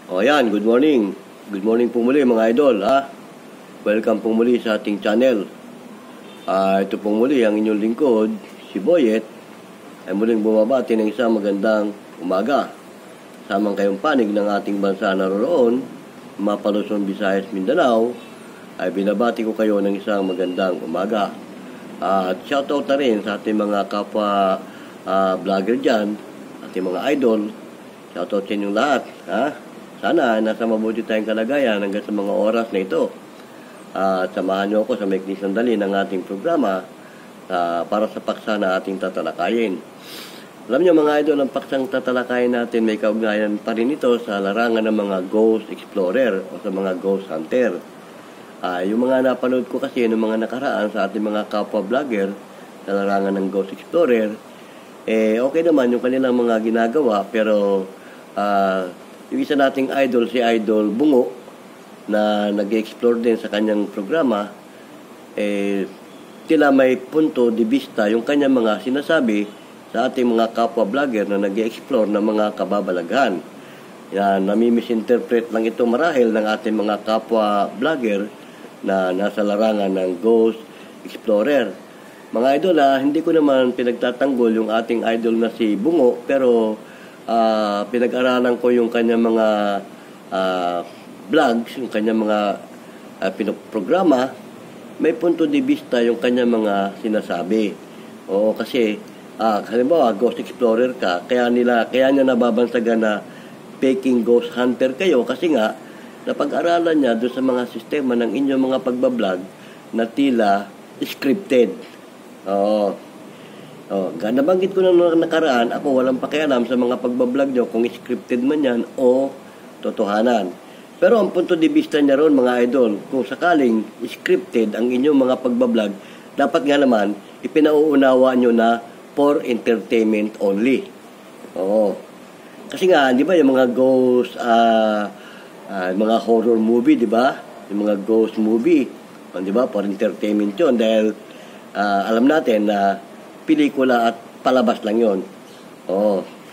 O yan, good morning. Good morning po muli mga idol. Welcome po muli sa ating channel. Ito po muli ang inyong lingkod, si Boyet, ay muling bumabati ng isang magandang umaga. Samang kayong panig ng ating bansa naroroon, Luzon, Visayas, Mindanao, ay binabati ko kayo ng isang magandang umaga. At shoutout na rin sa ating mga kapwa vlogger dyan, ating mga idol. Shoutout sa inyong lahat. Sana nasa mabuti tayong kalagayan hanggang sa mga oras na ito. At samahan niyo ako sa maikling sandali ng ating programa para sa paksa na ating tatalakayin. Alam niyo mga idol, ang paksang tatalakayin natin may kaugnayan pa rin ito sa larangan ng mga ghost explorer o sa mga ghost hunter. Yung mga napanood ko kasi ng mga nakaraan sa ating mga kapwa vlogger sa larangan ng ghost explorer, okay naman yung kanilang mga ginagawa, pero yung isa nating idol, si Idol Bungo, na nag-explore din sa kanyang programa, tila may punto de vista yung kanyang mga sinasabi sa ating mga kapwa vlogger na nag-explore ng mga kababalaghan. Nami-misinterpret lang ito marahil ng ating mga kapwa vlogger na nasa larangan ng ghost explorer. Mga idol, hindi ko naman pinagtatanggol yung ating idol na si Bungo, pero pinag-aralan ko yung kanyang mga vlogs, yung kanyang mga pinoprograma. May punto de vista yung kanyang mga sinasabi. Oo, kasi halimbawa ghost explorer ka, kaya niya nababansagan na faking ghost hunter kayo kasi nga napag-aralan niya doon sa mga sistema ng inyong mga pagbablog na tila scripted. Nabanggit ko na nakaraan, ako walang pakialam sa mga pagbablog nyo kung scripted man yan o totohanan. Pero ang punto de vista niya ron mga idol, kung sakaling scripted ang inyong mga pagbablog, dapat nga naman ipinauunawa nyo na for entertainment only. Kasi nga, di ba yung mga ghost, mga horror movie, di ba? Yung mga ghost movie, di ba? For entertainment yun dahil alam natin na pelikula at palabas lang yon.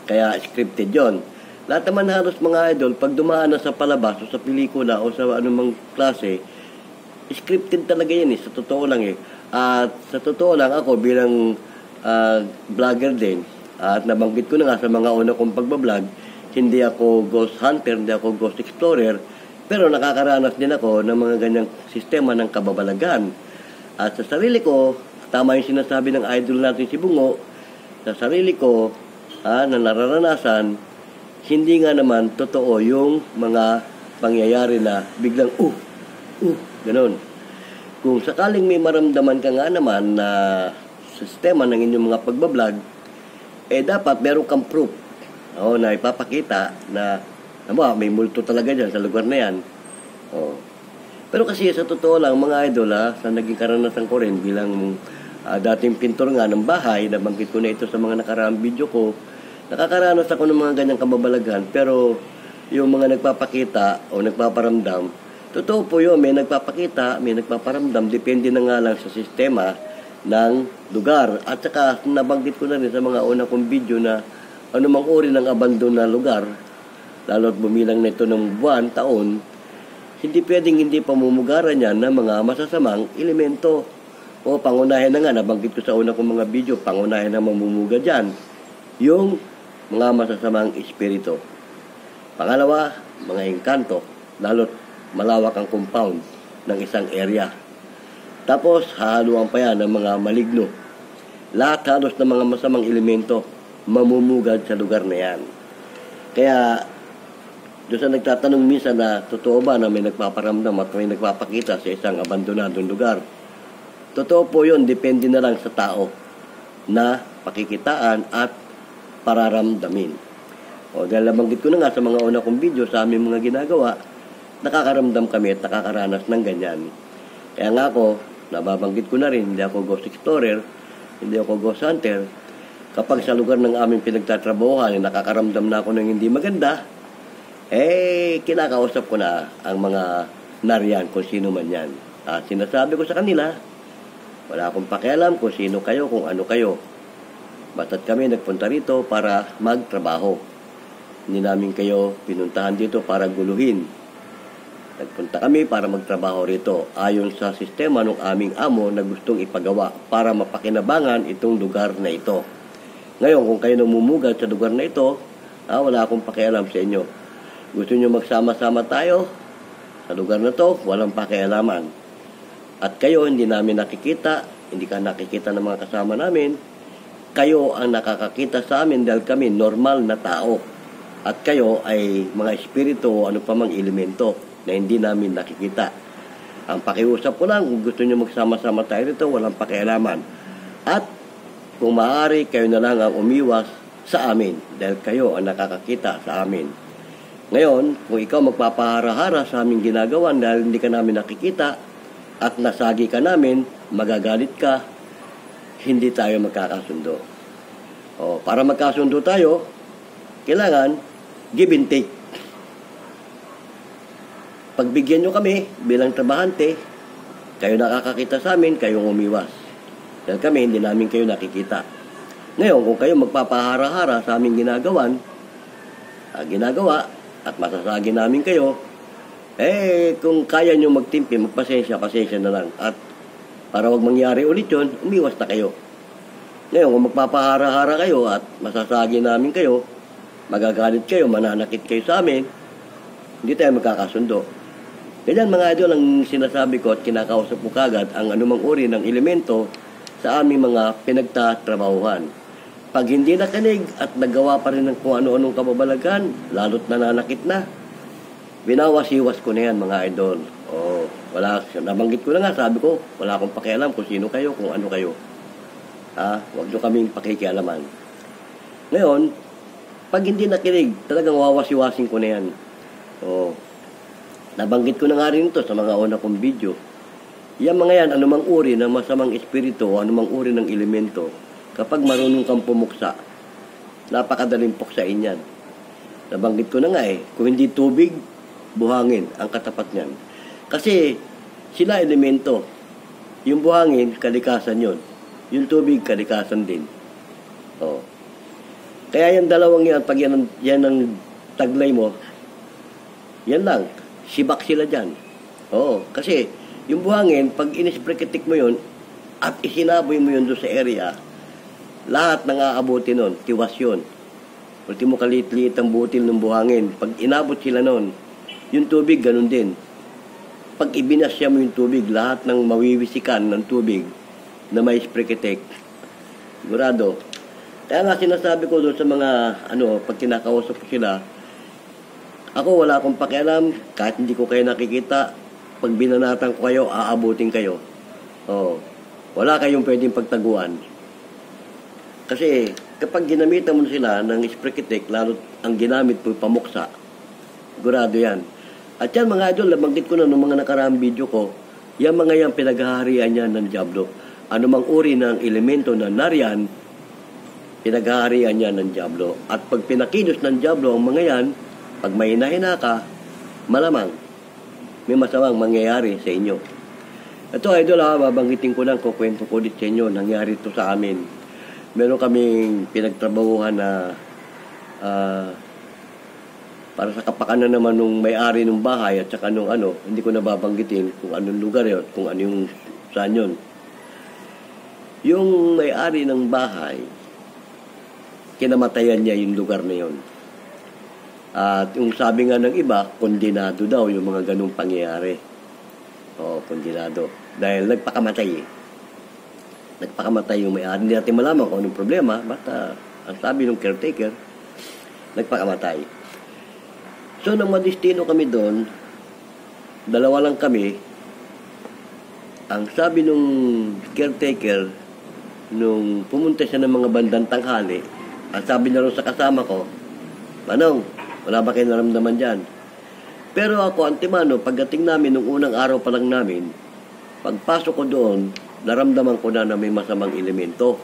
Kaya scripted yon. Lahat naman halos mga idol, pag dumaan na sa palabas o sa pelikula o sa anumang klase, scripted talaga yan sa totoo lang At sa totoo lang ako bilang vlogger din, at nabanggit ko na nga sa mga una kong pagbablog, hindi ako ghost hunter, hindi ako ghost explorer, pero nakakaranas din ako ng mga ganyang sistema ng kababalagan. At sa sarili ko, tama yung sinasabi ng idol natin si Bungo, sa sarili ko na nararanasan, hindi nga naman totoo yung mga pangyayari na biglang ganun. Kung sakaling may maramdaman ka nga naman na sistema ng inyong mga pagbablog, dapat meron kang proof na ipapakita na may multo talaga dyan sa lugar na yan. Pero kasi sa totoo lang mga idol, sa naging karanasan ko rin bilang dating pintor nga ng bahay, nabanggit ko na ito sa mga nakaraang video ko, nakakaranas ako ng mga ganyang kababalaghan, pero yung mga nagpapakita o nagpaparamdam, totoo po yun, may nagpapakita, may nagpaparamdam, depende na nga lang sa sistema ng lugar. At saka nabanggit ko na rin sa mga una kong video na anumang uri ng abandon na lugar, lalo't bumilang na ito ng buwan, taon, hindi pwedeng hindi pamumugaran yan ng mga masasamang elemento. Pangunahin na nga, nabanggit ko sa una kong mga video, pangunahin na mamumuga dyan, yung mga masasamang espiritu. Pangalawa, mga engkanto, lalo't malawak ang compound ng isang area. Tapos, hahaluan pa yan ng mga maligno. Lahat halos ng mga masamang elemento, mamumugad sa lugar na yan. Kaya, doon sa nagtatanong minsan na totoo ba na may nagpaparamdam at may nagpapakita sa isang abandonadong lugar, totoo po yun, depende na lang sa tao na pakikitaan at pararamdamin. Dahil nabanggit ko na nga sa mga una kong video sa aming mga ginagawa, nakakaramdam kami at nakakaranas ng ganyan. Kaya nga ako, nababanggit ko na rin, hindi ako ghost explorer, hindi ako ghost hunter. Kapag sa lugar ng aming pinagtatrabahuhan, nakakaramdam na ako ng hindi maganda, kinakausap ko na ang mga nariyan kung sino man yan. Sinasabi ko sa kanila, wala akong pakialam kung sino kayo, kung ano kayo. Basta't kami nagpunta rito para magtrabaho. Hindi namin kayo pinuntahan dito para guluhin. Nagpunta kami para magtrabaho rito ayon sa sistema ng aming amo na gustong ipagawa para mapakinabangan itong lugar na ito. Ngayon, kung kayo namumugat sa lugar na ito, wala akong pakialam sa inyo. Gusto nyo magsama-sama tayo sa lugar na to, walang pakialaman. At kayo, hindi namin nakikita, hindi ka nakikita ng mga kasama namin. Kayo ang nakakakita sa amin dahil kami normal na tao. At kayo ay mga espiritu o ano pa mang elemento na hindi namin nakikita. Ang pakiusap ko lang, kung gusto nyo magsama-sama tayo dito, walang pakialaman. At kung maaari, kayo na lang ang umiwas sa amin dahil kayo ang nakakakita sa amin. Ngayon, kung ikaw magpapahara-hara sa aming ginagawa dahil hindi ka namin nakikita at nasagi ka namin, magagalit ka, hindi tayo magkakasundo. Para magkasundo tayo, kailangan give and take. Pagbigyan nyo kami bilang trabahante, kayo nakakakita sa amin, kayong umiwas. Dahil kami, hindi namin kayo nakikita. Ngayon, kung kayo magpapahara-hara sa aming ginagawa at masasagi namin kayo, kung kaya nyo magtimpi, pasensya na lang. At para wag mangyari ulit yun, umiwas na kayo. Ngayon, kung magpapahara-hara kayo at masasagi namin kayo, magagalit kayo, mananakit kayo sa amin, hindi tayo magkakasundo. Ganyan mga idol ang sinasabi ko at kinakausap ko kagad ang anumang uri ng elemento sa aming mga pinagtatrabahuhan. Pag hindi nakinig at nagawa pa rin ng kung ano-anong kababalagan, lalo't nananakit na, binawas-iwas ko na yan mga idol. Nabanggit ko na nga, sabi ko, wala akong pakialam kung sino kayo, kung ano kayo. Huwag nyo kaming pakikialaman. Ngayon, pag hindi nakinig, talagang wawasiwasin ko na yan. Nabanggit ko na nga rin ito sa mga una kong video. Yan mga yan, anumang uri ng masamang espiritu o anumang uri ng elemento, kapag marunong kang pumuksa, napakadaling puksain yan. Nabanggit ko na nga kung hindi tubig, buhangin ang katapat niyan. Kasi sila elemento. Yung buhangin, kalikasan yun. Yung tubig, kalikasan din. Kaya yung dalawang yan, pag yan ang taglay mo, yan lang. Sibak sila dyan. Kasi yung buhangin, pag inispreketik mo yun, at isinaboy mo yun doon sa area, lahat nang aabuti nun, tiwas yun. Ultimo kalit-liit ang butil ng buhangin. Pag inabot sila nun, yung tubig, ganun din. Pag ibinasya mo yung tubig, lahat ng mawiwisikan ng tubig na may spreketik, sigurado. Kaya nga sinasabi ko doon sa mga, pag kinakausap ko sila, ako wala akong pakialam, kahit hindi ko kayo nakikita, pag binanatan ko kayo, aabutin kayo. Wala kayong pwedeng pagtaguan. Kasi kapag ginamitan mo sila ng spreketik, lalo ang ginamit po pamuksa, sigurado yan. At yan mga idol, nabanggit ko na ng mga nakaraang video ko, yan mga yan pinaghaharian yan ng Diablo. Anumang uri ng elemento na nariyan, pinaghaharian yan ng Diablo. At pag pinakilos ng Diablo ang mga yan, pag may hinahina ka, malamang may masamang mangyayari sa inyo. Ito idol babanggitin ko lang, kukwento ko ulit sa inyo, nangyari ito sa amin. Meron kaming pinagtrabahuhan na para sa kapakanan naman nung may-ari ng bahay at saka nung hindi ko nababanggitin kung anong lugar yun, kung ano yung saan yun. Yung may-ari ng bahay, kinamatayan niya yung lugar na yun. At yung sabi nga ng iba, kondenado daw yung mga ganung pangyayari. Kondenado. Dahil nagpakamatay Nagpakamatay yung may-ari. Hindi natin malaman kung anong problema. Basta, ang sabi ng caretaker, nagpakamatay. So, nang madistino kami doon, dalawa lang kami. Ang sabi nung caretaker, nung pumunta siya ng mga bandang tanghali, ang sabi na rin sa kasama ko, Manong, wala ba kayo naramdaman dyan? Pero ako, antimano, pagdating namin nung unang araw pa lang namin, pagpasok ko doon, naramdaman ko na may masamang elemento.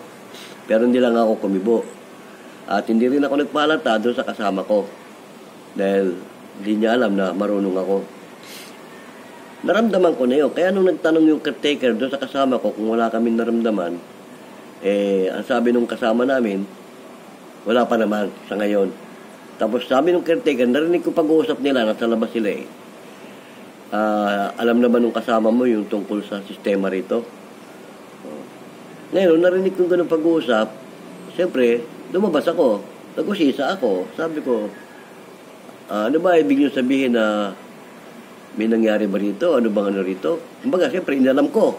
Pero hindi lang ako kumibo. At hindi rin ako nagpalata doon sa kasama ko. Dahil hindi niya alam na marunong ako. Naramdaman ko na yun. Kaya nung nagtanong yung caretaker doon sa kasama ko kung wala kaming naramdaman, ang sabi nung kasama namin, wala pa naman sa ngayon. Tapos sabi ng caretaker, narinig ko pag-uusap nila, nasa labas sila eh. Alam naman nung kasama mo yung tungkol sa sistema rito. Ngayon, narinig kong ganun pag-uusap, siyempre, lumabas ako. Nag-usisa ako. Sabi ko, ano ba ibig nyo sabihin na may nangyari ba rito? Ano bang ano rito? Kumbaga, siyempre, inalam ko.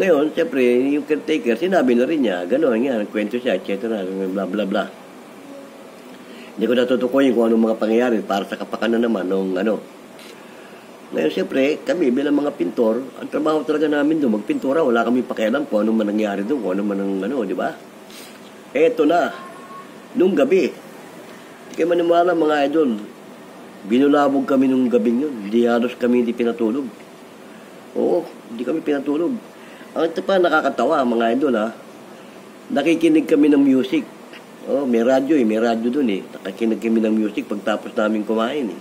Ngayon, siyempre, yung caretaker, sinabi na rin niya, gano'n nga, nagkwento siya, etc. Bla bla bla. Hindi ko natutukoyin kung anong mga pangyayari para sa kapakanan naman nung ano. Ngayon, siyempre, kami bilang mga pintor, ang trabaho talaga namin doon, magpintura, wala kami pakialam kung ano man nangyari doon, kung ano man ang ano, di ba? Eto na, nung gabi, hindi kayo maniwala mga idol, binulabog kami nung gabing yun, hindi halos kami hindi pinatulog. Oo, hindi kami pinatulog. Ang ito pa nakakatawa mga idol ha, nakikinig kami ng music. Oh, may radyo doon eh. Nakikinig kami ng music pagtapos namin kumain eh.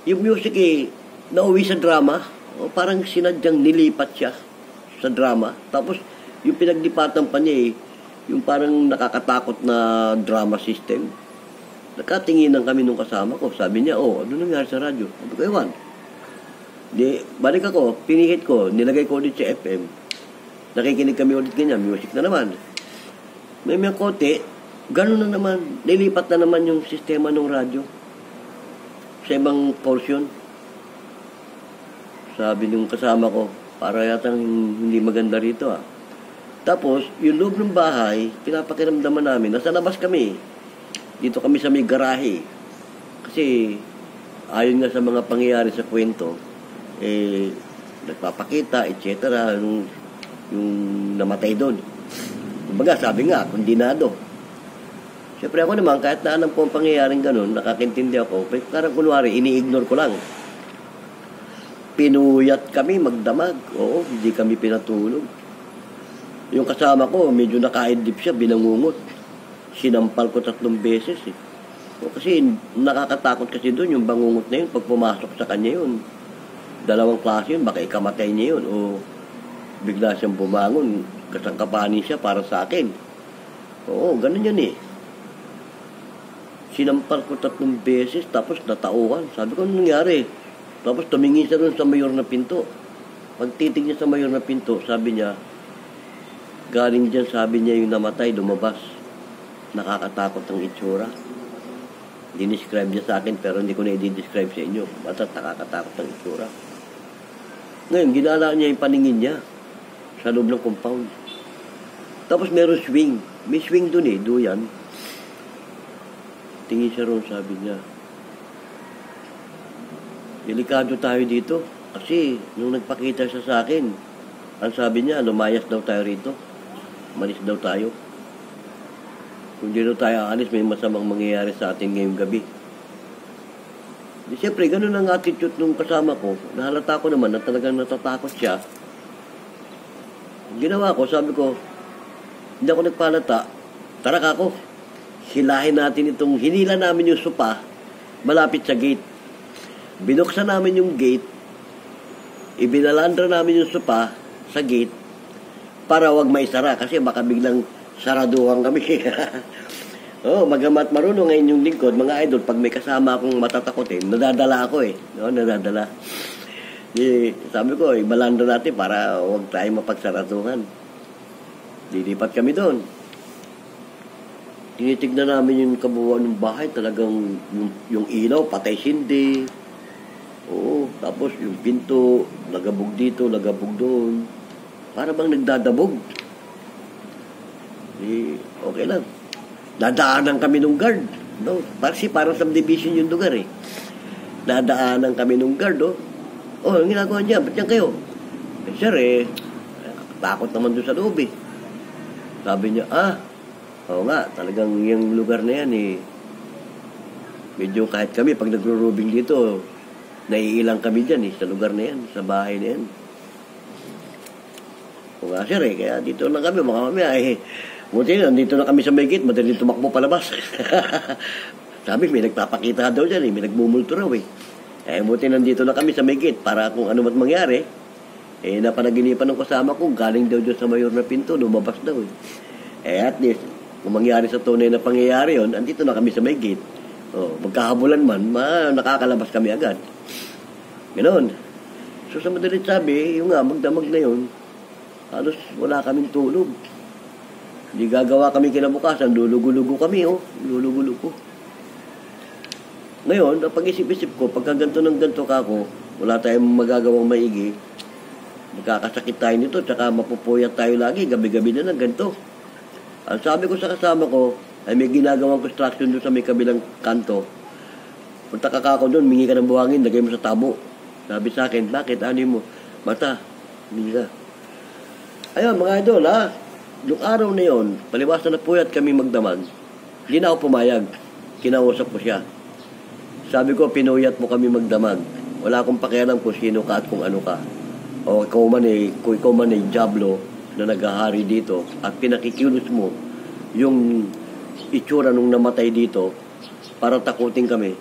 Yung music eh, nauwi sa drama. Oh, parang sinadyang nilipat siya sa drama. Tapos, yung pinaglipatan pa niya eh, yung parang nakakatakot na drama system. Nakatinginan kami nung kasama ko. Sabi niya, oh, ano nangyari sa radyo? Sabi ko, ewan. Di, balik ako, pinihit ko, nilagay ko ulit sa FM. Nakikinig kami ulit ganyan, music na naman. May mga kote, gano'n na naman, nilipat na naman yung sistema ng radyo sa ibang portion. Sabi nung kasama ko, para yatang hindi maganda rito ah. Tapos, yung loob ng bahay, pinapakiramdaman namin, nasa labas kami. Dito kami sa may garahe. Kasi, ayon nga sa mga pangyayari sa kwento, nagpapakita, etc. Yung namatay doon. Kumbaga, sabi nga, kondinado. Siyempre ako naman, kahit na alam ko ang pangyayaring ganun, nakakintindi ako, parang kunwari, ini-ignore ko lang. Pinuyat kami magdamag. Oo, hindi kami pinatulog. Yung kasama ko, medyo nakaidlip siya, binangungot. Sinampal ko 3 beses eh. O, kasi nakakatakot kasi doon, yung bangungot na yun, pag pumasok sa kanya yun, 2 klase yun, baka ikamatay niya yun, o bigla siyang bumangon, kasangkapanin siya para sa akin. Oo, ganun yun eh. Sinampal ko 3 beses, tapos natauhan. Sabi ko, ano nangyari? Tapos tumingin siya doon sa mayor na pinto. Pagtitig niya sa mayor na pinto, sabi niya, galing dyan, sabi niya, yung namatay, lumabas. Nakakatakot ang itsura. Dinescribe niya sa akin, pero hindi ko na i-describe sa inyo. Basta nakakatakot ang itsura. Ngayon, ginala niya yung paningin niya sa loob ng compound. Tapos meron swing. May swing dun eh, duyan. Tingin siya ron, sabi niya, delikado tayo dito. Kasi, nung nagpakita siya sa akin, ang sabi niya, lumayas daw tayo rito. Malis daw tayo. Kung di daw tayo aalis, may masamang mangyayari sa atin ngayong gabi. Di, siyempre, ganun ang attitude nung kasama ko. Nahalata ko naman na talagang natatakot siya. Ginawa ko, sabi ko, hindi ako nagpalata, tara kako, hilahin natin itong, hinila namin yung sopa, malapit sa gate. Binuksan namin yung gate, ibinalandra namin yung sopa sa gate, para wag maisara, kasi baka biglang saraduhan kami. Oh, magamat marunong ngayon yung lingkod, mga idol, pag may kasama akong matatakotin, nadadala ako eh. No, nadadala. Sabi ko, ibalanda natin para huwag tayo mapagsaratuhan. Dilipat kami doon. Tinitignan namin yung kabuuan ng bahay, talagang yung ilaw, patay sindi. Oo, tapos yung pinto, lagabog dito, lagabog doon. Para bang nagdadabog. Okay lang. Dadaanan kami ng guard. No? Parang subdivision yung lugar eh. Dadaanan kami ng guard, oh. Oh, ang ginagawa niya, ba't yan kayo? Sir, takot naman doon sa loob eh. Sabi niya, oo nga, talagang yung lugar na yan eh. Medyo kahit kami, pag nagro-rubing dito, naiilang kami dyan eh, sa lugar na yan, sa bahay na yan. O nga sir kaya dito lang kami, mga mamaya buti na, dito na kami sa may gate, madaling tumakbo palabas. Sabi, may nagpapakita daw dyan may nagmumulto raw eh. Buti nandito na kami sa may gate para kung ano mat mangyari, napanaginipan ng kasama ko, galing daw dyan sa mayor na pinto, lumabas daw eh. At least, Kung mangyari sa tunay na pangyayari yun, andito na kami sa may gate. Magkahabulan man, nakakalabas kami agad. Ganon. So sa madalit sabi, yung nga, magdamag na yun, halos wala kaming tulog. Hindi gagawa kami kinabukasan, lulugo-lugo kami, lulugo-lugo. Ngayon, pag-isip-isip ko, pagka ganito ng ganito ka ako, wala tayong magagawang maigi, magkakasakit tayo nito, tsaka mapupuyat tayo lagi, gabi-gabi na lang ganito. Ang sabi ko sa kasama ko, ay may ginagawang construction doon sa may kabilang kanto. Punta ka ako doon, mingi ka ng buhangin, lagay mo sa tabo. Sabi sa akin, bakit? Ano mo? Mata, hindi ka. Ayun, mga idol, yung araw na yun, paliwasan na puyat kami magdamag, hindi na ako pumayag. Kinausap ko siya. Sabi ko, pinuyat mo kami magdamag. Wala akong pakialam kung sino ka at kung ano ka. O kung ikaw man ay Diablo na naghahari dito at pinakikilos mo yung itsura nung namatay dito para takutin kami.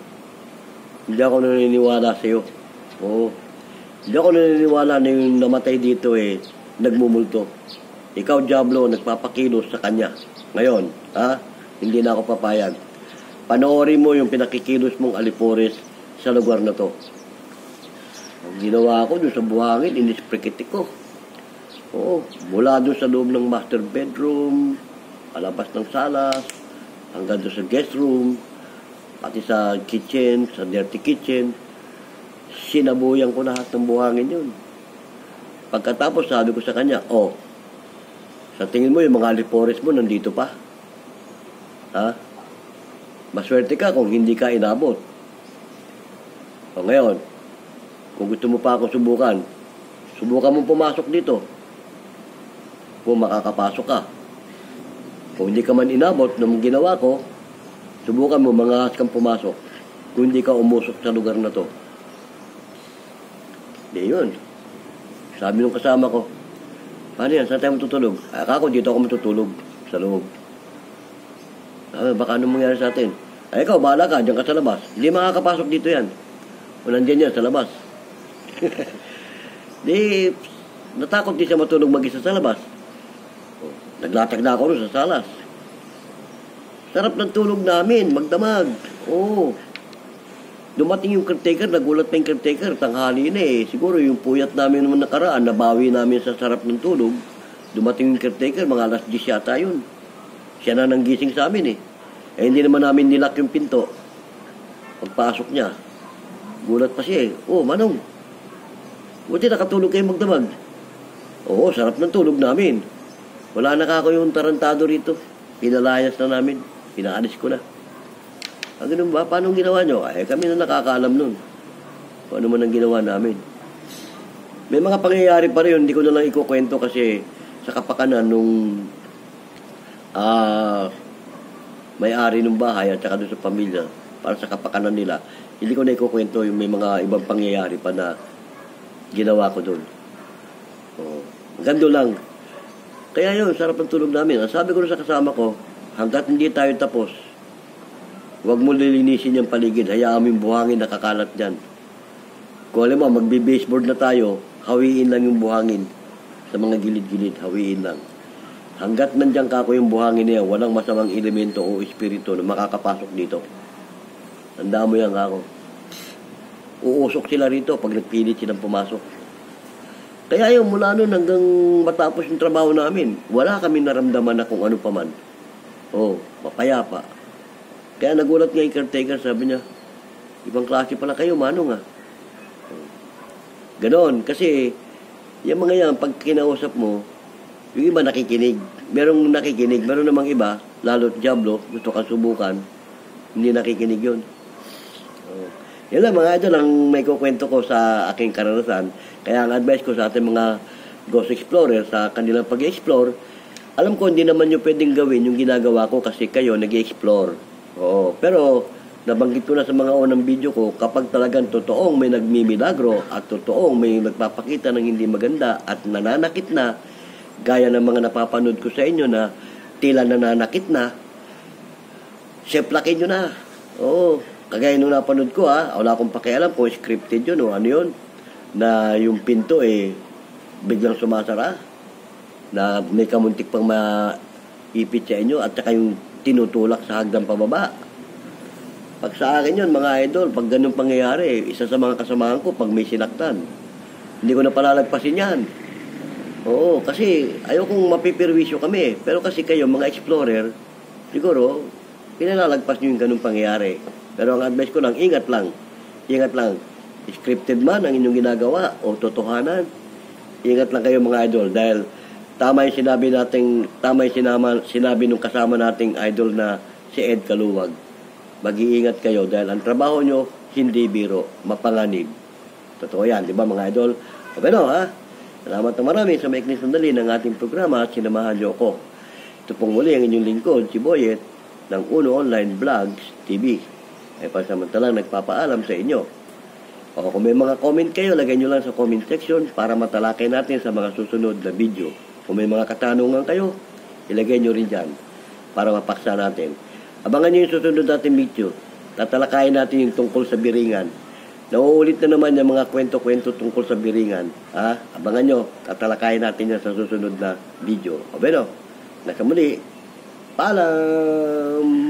Hindi ako naniniwala sa iyo. Hindi ako naniniwala na yung namatay dito nagmumulto. Ikaw, Diablo, nagpapakilos sa kanya. Ngayon, hindi na ako papayag. Panoorin mo yung pinakikilos mong alipores sa lugar na to. Ang ginawa ko doon sa buhangin, inisprikitik ko. Mula doon sa loob ng master bedroom, palabas ng salas, hanggang doon sa guest room, pati sa kitchen, sa dirty kitchen, sinabuyan ko lahat ng buhangin yun. Pagkatapos sabi ko sa kanya, sa tingin mo yung mga alipores mo nandito pa? Maswerte ka kung hindi ka inabot. Ngayon, kung gusto mo pa akong subukan mong pumasok dito. Kung makakapasok ka. Kung hindi ka man inabot ng ginawa ko, subukan mo, mangahas kang pumasok. Kung hindi ka umusok sa lugar na to. Di yun. Sabi nung kasama ko, paano yan? Saan tayo matutulog? Ako, dito ako matutulog sa loob. Baka anong mangyari sa atin? Ikaw, bahala ka, dyan ka sa labas. Hindi makakapasok dito yan. Walang dyan yan, sa labas. Di, natakot di siya matulog mag-isa sa labas. Naglatag na ako rin sa salas. Sarap ng tulog namin, magdamag. Dumating yung caretaker, nagulat pa yung caretaker, tanghali na Siguro yung puyat namin naman nakaraan, nabawi namin sa sarap ng tulog. Dumating yung caretaker, mga alas 10 yata yun. Siya na nang gising sa amin hindi naman namin nilak yung pinto. Pagpasok niya, gulat pa siya Manong, buti nakatulog kayo magdamag. Sarap ng tulog namin. Wala na kako yung tarantado rito. Pinalayas na namin. Pinaalis ko na. Ganun ba? Paano ginawa nyo? Kami na nakakaalam nun. Paano man ang ginawa namin. May mga pangyayari pa rin. Hindi ko na lang ikukwento kasi sa kapakanan nung may-ari ng bahay at saka doon sa pamilya para sa kapakanan nila. Hindi ko na ikukwento yung may mga ibang pangyayari pa na ginawa ko doon. Gando lang. Kaya yun, sarap ng tulog namin. Sabi ko sa kasama ko, hanggat hindi tayo tapos, huwag mo lilinisin yung paligid. Hayaan mo yung buhangin nakakalat dyan. Kung alam mo, magbe-baseboard na tayo, hawiin lang yung buhangin. Sa mga gilid-gilid, hawiin lang. Hanggat nandiyan ka ako yung buhangin niya, walang masamang elemento o espiritu na makakapasok dito. Tandaan mo yan ako. Uusok sila rito pag nagpilit silang pumasok. Kaya yun, mula nun hanggang matapos yung trabaho namin, wala kami naramdaman na kung ano pa man. Mapayapa. Kaya nagulat nga yung caretaker, sabi niya, ibang klase pala kayo, manong Ganon, kasi yung mga yan, pag kinausap mo, yung iba nakikinig. Merong nakikinig, meron namang iba, lalo't Diablo, gusto kang subukan, hindi nakikinig yun. Yan lang mga idol ang may kukwento ko sa aking karanasan. Kaya ang advice ko sa ating mga Ghost Explorer sa kanilang pag-explore, alam ko hindi naman yung pwedeng gawin yung ginagawa ko kasi kayo nag-explore. Pero nabanggit ko na sa mga unang video ko, kapag talagang totoong may nagmimilagro at totoong may nagpapakita ng hindi maganda at nananakit na, gaya ng mga napapanood ko sa inyo na tila nananakit na, seplakin nyo na. Kagaya nung napanood ko wala akong pakialam kung scripted yun o ano yun, na yung pinto biglang sumasara, na may kamuntik pang ipit sa inyo at saka yung tinutulak sa hagdan pababa. Pag sa akin yun, mga idol, pag ganun pangyayari, isa sa mga kasamahan ko, pag may sinaktan, hindi ko na palalagpasin yan. Oo, kasi ayokong mapipirwisyo kami. Pero kasi kayo, mga explorer, siguro, pinalalagpas nyo yung ganung pangyayari. Pero ang advice ko lang, ingat lang. Ingat lang. Scripted man ang inyong ginagawa o totohanan. Ingat lang kayo mga idol dahil tama yung sinabi nung kasama nating idol na si Ed Kaluwag. Mag-iingat kayo dahil ang trabaho nyo hindi biro, mapanganib. Totoo yan, di ba mga idol? Okay no, ha? Salamat na marami sa maikling sandali ng ating programa at sinamahan niyo ako. Ito pong muli ang inyong lingkod, si Boyet, ng Uno Online Vlogs TV. Ay pansamantalang nagpapaalam sa inyo. O kung may mga comment kayo, lagay nyo lang sa comment section para matalakay natin sa mga susunod na video. Kung may mga katanungan kayo, ilagay nyo rin dyan para mapaksa natin. Abangan nyo yung susunod natin video. Tatalakayin natin yung tungkol sa biringan. Nauulit na naman yung mga kwento-kwento tungkol sa biringan. Ha? Abangan nyo, tatalakayin natin yan sa susunod na video. O bueno, nasa muli, paalam!